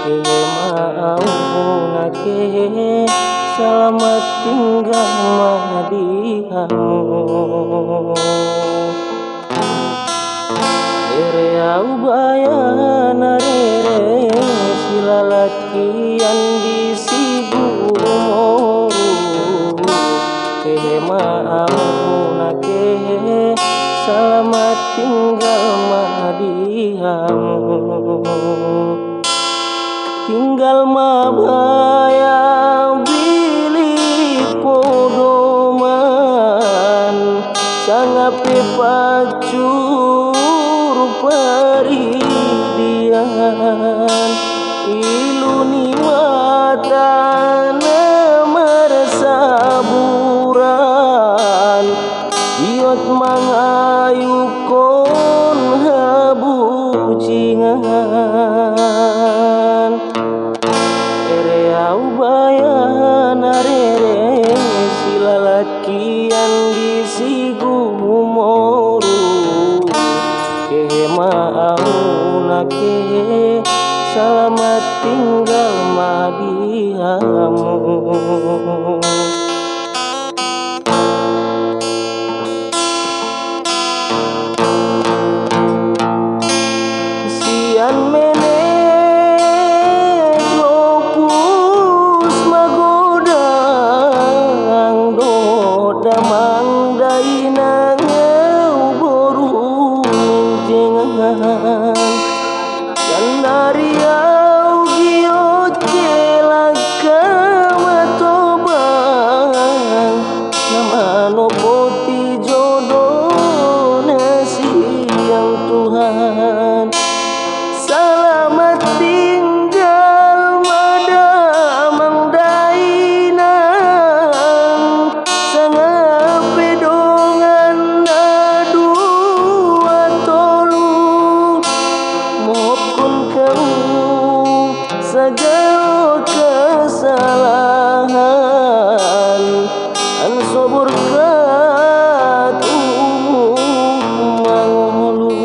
Kemauna ke selamat tinggal madihamu. Reau bayana rere silalakian di Siguru. Kemauna ke selamat tinggal madihamu. Tinggal mabaya bilik podoman sangape pacur paridian iluni mata marsaburan iot mangayukon habucingan. Reau bayana rere silalakian di Sigumoru. Kemauna ke selamat tinggal madihamu. Sian damang daina ngeu boru menjengan Sandariau giot kelaka matobang namano poti jodoh nasi yang Tuhan. Selamat tinggal madamang dainang sangape dongan adua tolu mohon kau segala kesalahan an sobur katumu mangolu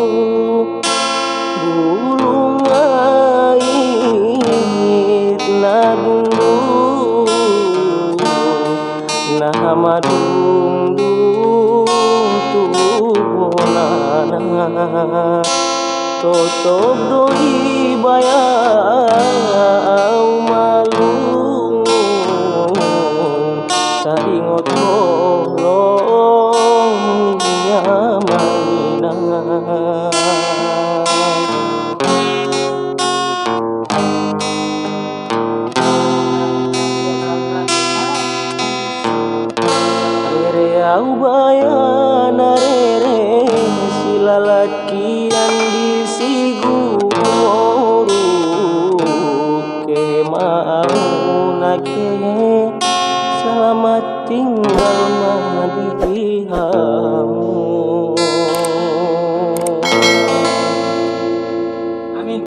bulung ait nadulu nah madung tubonana totop doi bayau malung saingot kolong nyamainan. Reau bayana rere silalakian di Siguru. Kemauna ke selamat tinggal madihamu.